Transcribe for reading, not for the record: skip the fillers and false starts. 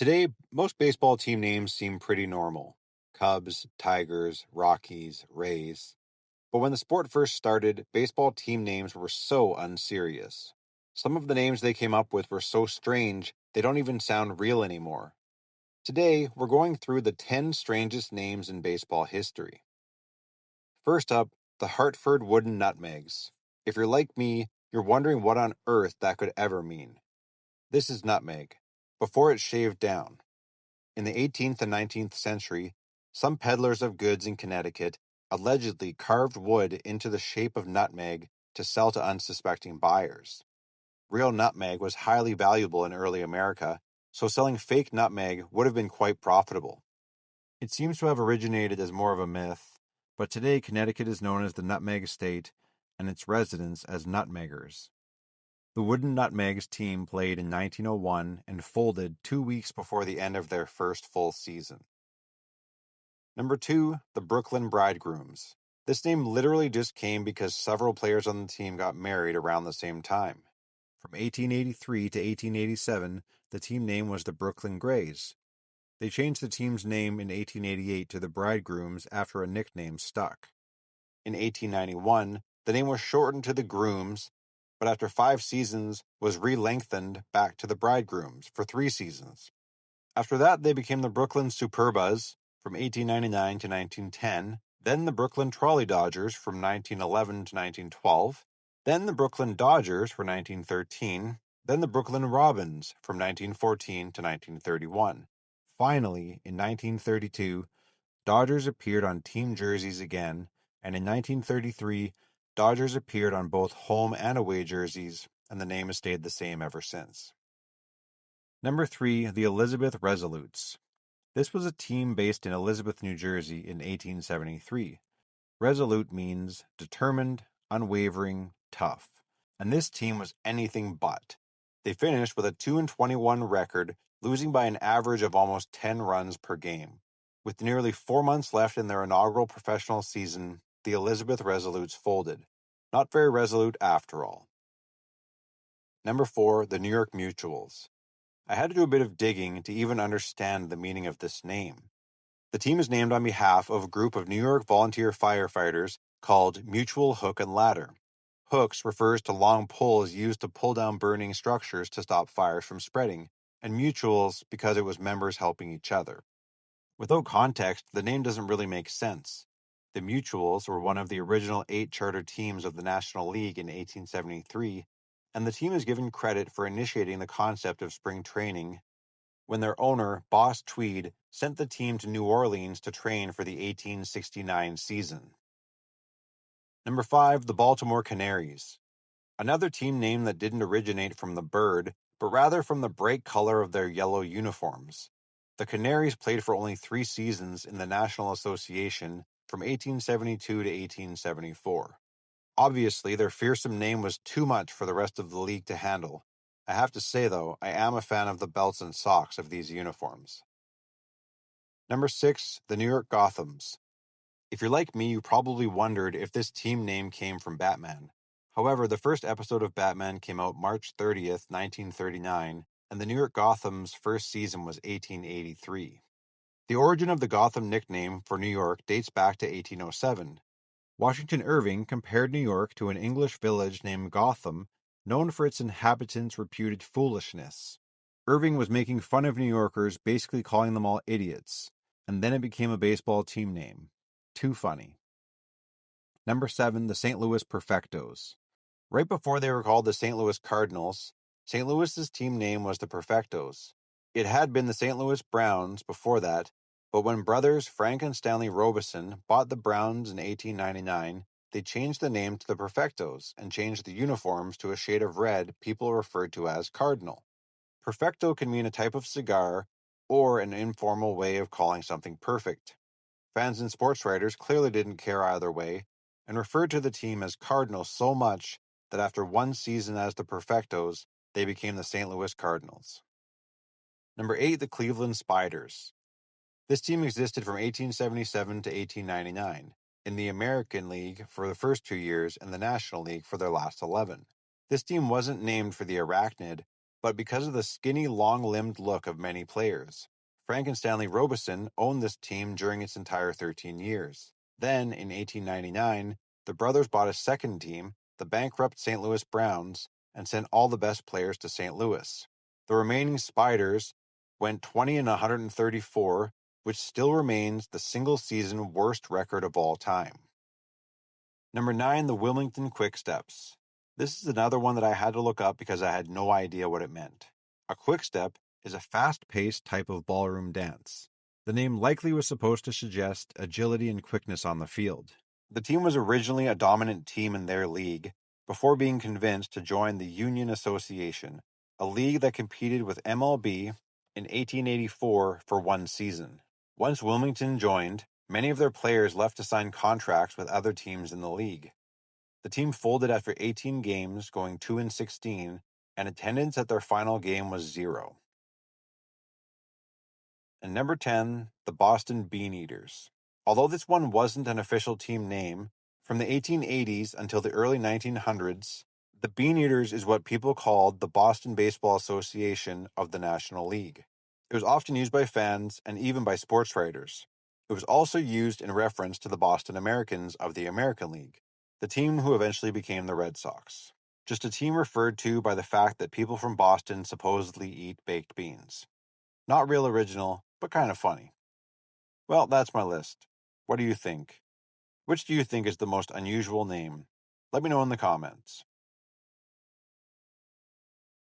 Today, most baseball team names seem pretty normal: Cubs, Tigers, Rockies, Rays. But when the sport first started, baseball team names were so unserious. Some of the names they came up with were so strange, they don't even sound real anymore. Today, we're going through the 10 strangest names in baseball history. First up, the Hartford Wooden Nutmegs. If you're like me, you're wondering what on earth that could ever mean. This is nutmeg, before it's shaved down. In the 18th and 19th century, some peddlers of goods in Connecticut allegedly carved wood into the shape of nutmeg to sell to unsuspecting buyers. Real nutmeg was highly valuable in early America, so selling fake nutmeg would have been quite profitable. It seems to have originated as more of a myth, but today Connecticut is known as the Nutmeg State and its residents as nutmeggers. The Wooden Nutmegs team played in 1901 and folded 2 weeks before the end of their first full season. Number 2, the Brooklyn Bridegrooms. This name literally just came because several players on the team got married around the same time. From 1883 to 1887, the team name was the Brooklyn Grays. They changed the team's name in 1888 to the Bridegrooms after a nickname stuck. In 1891, the name was shortened to the Grooms, but after 5 seasons was re-lengthened back to the Bridegrooms for 3 seasons. After that, they became the Brooklyn Superbas from 1899 to 1910, then the Brooklyn Trolley Dodgers from 1911 to 1912, then the Brooklyn Dodgers for 1913, then the Brooklyn Robins from 1914 to 1931. Finally, in 1932, Dodgers appeared on team jerseys again, and in 1933, Dodgers appeared on both home and away jerseys, and the name has stayed the same ever since. Number 3, the Elizabeth Resolutes. This was a team based in Elizabeth, New Jersey in 1873. Resolute means determined, unwavering, tough. And this team was anything but. They finished with a 2-21 record, losing by an average of almost 10 runs per game. With nearly 4 months left in their inaugural professional season, the Elizabeth Resolutes folded. Not very resolute after all. Number 4, the New York Mutuals. I had to do a bit of digging to even understand the meaning of this name. The team is named on behalf of a group of New York volunteer firefighters called Mutual Hook and Ladder. Hooks refers to long poles used to pull down burning structures to stop fires from spreading, and mutuals because it was members helping each other. Without context, the name doesn't really make sense. The Mutuals were one of the original 8 charter teams of the National League in 1873, and the team is given credit for initiating the concept of spring training when their owner, Boss Tweed, sent the team to New Orleans to train for the 1869 season. Number 5, the Baltimore Canaries. Another team name that didn't originate from the bird, but rather from the bright color of their yellow uniforms. The Canaries played for only 3 seasons in the National Association from 1872 to 1874. Obviously, their fearsome name was too much for the rest of the league to handle. I have to say, though, I am a fan of the belts and socks of these uniforms. Number 6, the New York Gothams. If you're like me, you probably wondered if this team name came from Batman. However, the first episode of Batman came out March 30th, 1939, and the New York Gotham's first season was 1883. The origin of the Gotham nickname for New York dates back to 1807. Washington Irving compared New York to an English village named Gotham, known for its inhabitants' reputed foolishness. Irving was making fun of New Yorkers, basically calling them all idiots, and then it became a baseball team name. Too funny. Number 7, the St. Louis Perfectos. Right before they were called the St. Louis Cardinals, St. Louis's team name was the Perfectos. It had been the St. Louis Browns before that, but when brothers Frank and Stanley Robeson bought the Browns in 1899, they changed the name to the Perfectos and changed the uniforms to a shade of red people referred to as Cardinal. Perfecto can mean a type of cigar or an informal way of calling something perfect. Fans and sports writers clearly didn't care either way and referred to the team as Cardinals so much that after 1 season as the Perfectos, they became the St. Louis Cardinals. Number 8, the Cleveland Spiders. This team existed from 1877 to 1899, in the American League for the first 2 years and the National League for their last 11. This team wasn't named for the arachnid, but because of the skinny, long-limbed look of many players. Frank and Stanley Robeson owned this team during its entire 13 years. Then, in 1899, the brothers bought a second team, the bankrupt St. Louis Browns, and sent all the best players to St. Louis. The remaining Spiders went 20-134, which still remains the single-season worst record of all time. Number 9, the Wilmington Quicksteps. This is another one that I had to look up because I had no idea what it meant. A quickstep is a fast-paced type of ballroom dance. The name likely was supposed to suggest agility and quickness on the field. The team was originally a dominant team in their league before being convinced to join the Union Association, a league that competed with MLB in 1884 for one season. Once Wilmington joined, many of their players left to sign contracts with other teams in the league. The team folded after 18 games, going 2-16, and attendance at their final game was 0. And number 10, the Boston Beaneaters. Although this one wasn't an official team name, from the 1880s until the early 1900s, the Beaneaters is what people called the Boston Baseball Association of the National League. It was often used by fans and even by sports writers. It was also used in reference to the Boston Americans of the American League, the team who eventually became the Red Sox. Just a team referred to by the fact that people from Boston supposedly eat baked beans. Not real original, but kind of funny. Well, that's my list. What do you think? Which do you think is the most unusual name? Let me know in the comments.